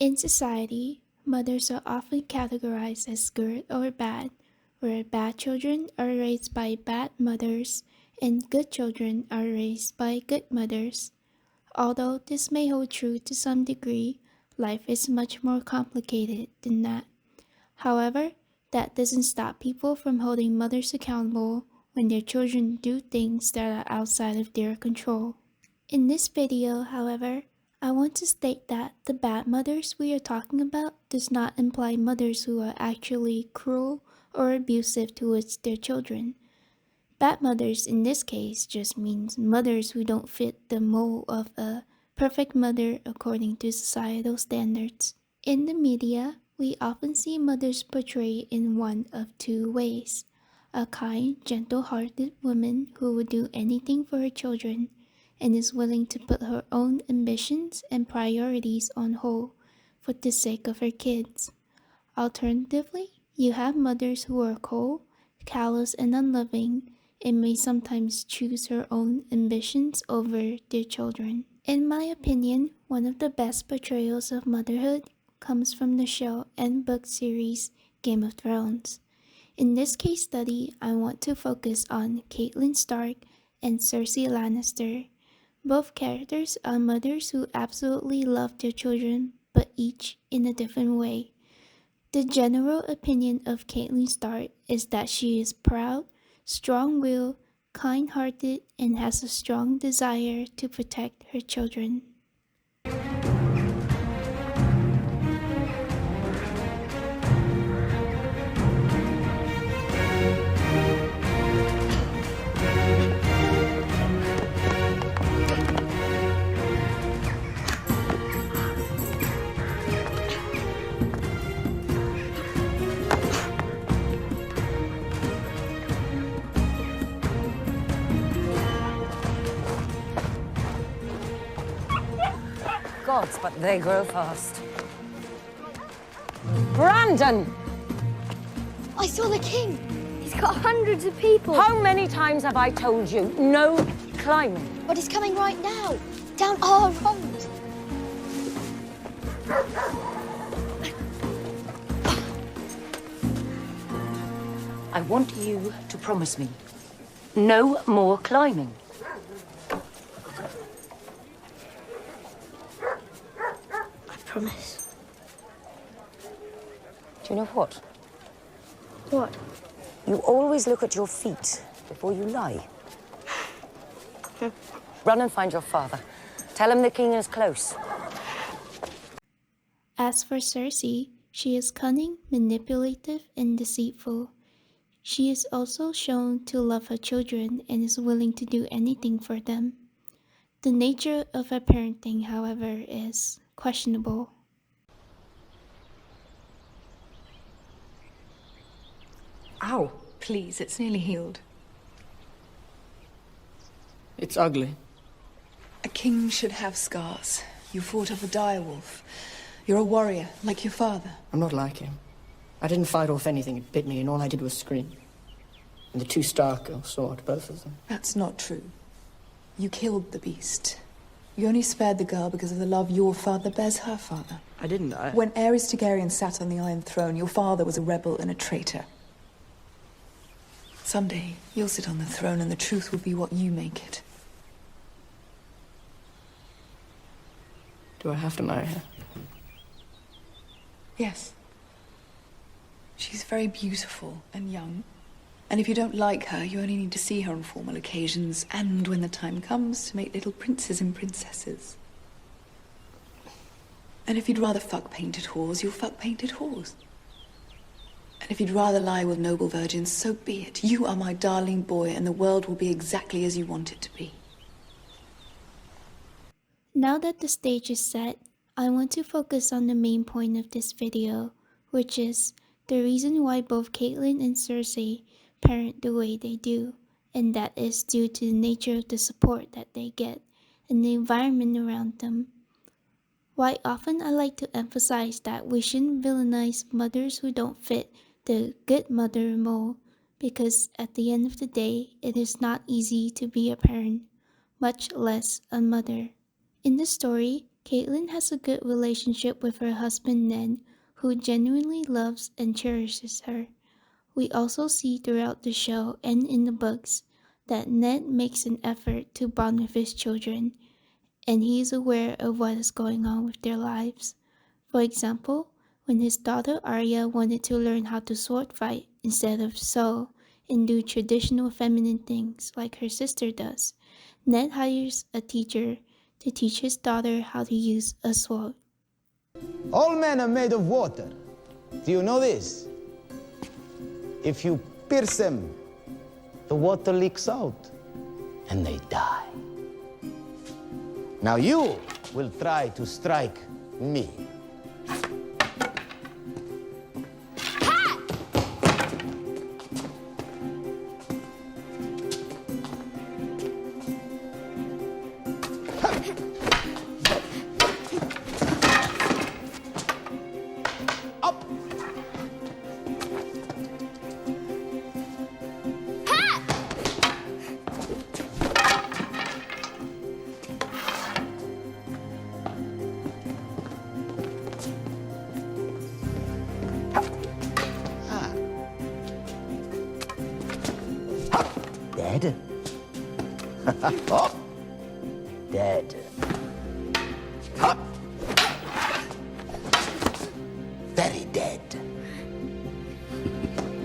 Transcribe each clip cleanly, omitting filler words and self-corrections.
In society, mothers are often categorized as good or bad, where bad children are raised by bad mothers and good children are raised by good mothers. Although this may hold true to some degree, life is much more complicated than that. However, that doesn't stop people from holding mothers accountable when their children do things that are outside of their control. In this video, however, I want to state that the bad mothers we are talking about does not imply mothers who are actually cruel or abusive towards their children. Bad mothers in this case just means mothers who don't fit the mold of a perfect mother according to societal standards. In the media, we often see mothers portrayed in one of two ways: a kind, gentle-hearted woman who would do anything for her children and is willing to put her own ambitions and priorities on hold for the sake of her kids. Alternatively, you have mothers who are cold, callous, and unloving and may sometimes choose her own ambitions over their children. In my opinion, one of the best portrayals of motherhood comes from the show and book series Game of Thrones. In this case study, I want to focus on Catelyn Stark and Cersei Lannister. Both characters are mothers who absolutely love their children, but each in a different way. The general opinion of Catelyn Stark is that she is proud, strong-willed, kind-hearted, and has a strong desire to protect her children. Gods, but they grow fast. Brandon! I saw the king. He's got hundreds of people. How many times have I told you, no climbing? But he's coming right now, down our road. I want you to promise me, no more climbing. I promise. Do you know what? What? You always look at your feet before you lie. Run and find your father. Tell him the king is close. As for Cersei, she is cunning, manipulative, and deceitful. She is also shown to love her children and is willing to do anything for them. The nature of her parenting, however, is questionable. Ow. Please, it's nearly healed. It's ugly. A king should have scars. You fought off a direwolf. You're a warrior, like your father. I'm not like him. I didn't fight off anything. It bit me, and all I did was scream. And the two Stark girls saw it, both of them. That's not true. You killed the beast. You only spared the girl because of the love your father bears her father. I didn't. When Aerys Targaryen sat on the Iron Throne, your father was a rebel and a traitor. Someday, you'll sit on the throne and the truth will be what you make it. Do I have to marry her? Yes. She's very beautiful and young. And if you don't like her, you only need to see her on formal occasions and when the time comes to make little princes and princesses. And if you'd rather fuck painted whores, you'll fuck painted whores. And if you'd rather lie with noble virgins, so be it. You are my darling boy, and the world will be exactly as you want it to be. Now that the stage is set, I want to focus on the main point of this video, which is the reason why both Catelyn and Cersei parent the way they do, and that is due to the nature of the support that they get and the environment around them. Why often I like to emphasize that we shouldn't villainize mothers who don't fit the good mother mold, because at the end of the day, it is not easy to be a parent, much less a mother. In the story, Caitlin has a good relationship with her husband Ned, who genuinely loves and cherishes her. We also see throughout the show and in the books that Ned makes an effort to bond with his children, and he is aware of what is going on with their lives. For example, when his daughter Arya wanted to learn how to sword fight instead of sew and do traditional feminine things like her sister does, Ned hires a teacher to teach his daughter how to use a sword. All men are made of water. Do you know this? If you pierce them, the water leaks out and they die. Now you will try to strike me. Up! Dead? Up! Dead. Up! Very dead.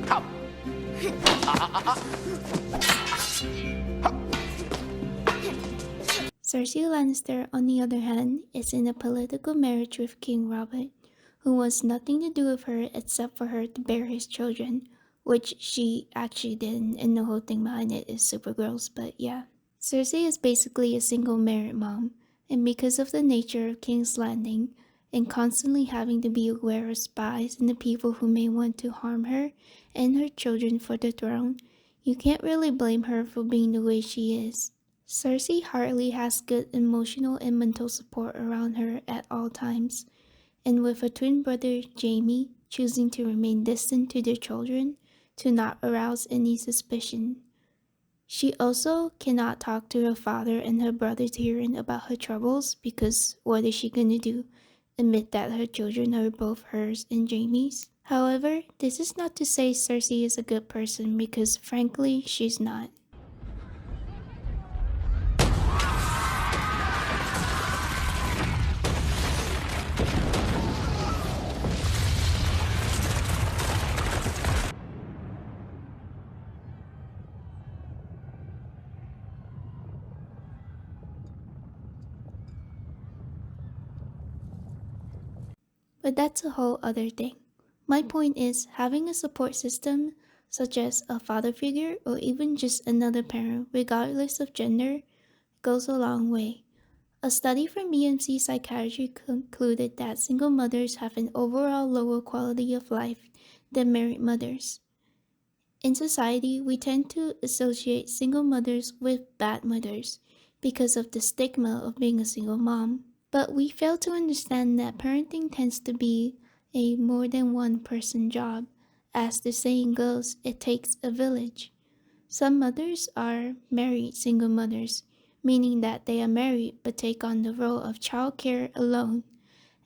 Up! Cersei Lannister, on the other hand, is in a political marriage with King Robert, who wants nothing to do with her except for her to bear his children, which she actually didn't, and the whole thing behind it is super gross, but yeah. Cersei is basically a single married mom, and because of the nature of King's Landing, and constantly having to be aware of spies and the people who may want to harm her and her children for the throne, you can't really blame her for being the way she is. Cersei hardly has good emotional and mental support around her at all times, and with her twin brother Jaime choosing to remain distant to their children to not arouse any suspicion. She also cannot talk to her father and her brother Tyrion about her troubles because what is she gonna do? Admit that her children are both hers and Jaime's? However, this is not to say Cersei is a good person because frankly, she's not. But that's a whole other thing. My point is, having a support system, such as a father figure or even just another parent, regardless of gender, goes a long way. A study from BMC Psychiatry concluded that single mothers have an overall lower quality of life than married mothers. In society, we tend to associate single mothers with bad mothers because of the stigma of being a single mom. But we fail to understand that parenting tends to be a more than one person job. As the saying goes, it takes a village. Some mothers are married single mothers, meaning that they are married but take on the role of childcare alone.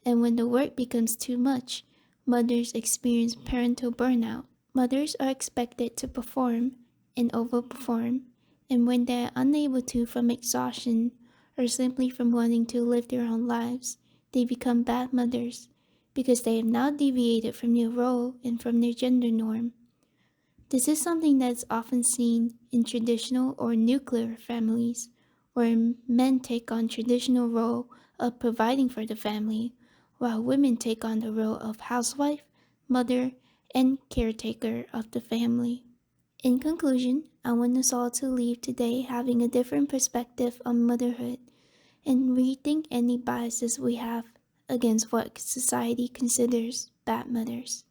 And when the work becomes too much, mothers experience parental burnout. Mothers are expected to perform and overperform, and when they are unable to from exhaustion, or simply from wanting to live their own lives, they become bad mothers because they have now deviated from their role and from their gender norm. This is something that's often seen in traditional or nuclear families, where men take on traditional role of providing for the family, while women take on the role of housewife, mother, and caretaker of the family. In conclusion, I want us all to leave today having a different perspective on motherhood and rethink any biases we have against what society considers bad mothers.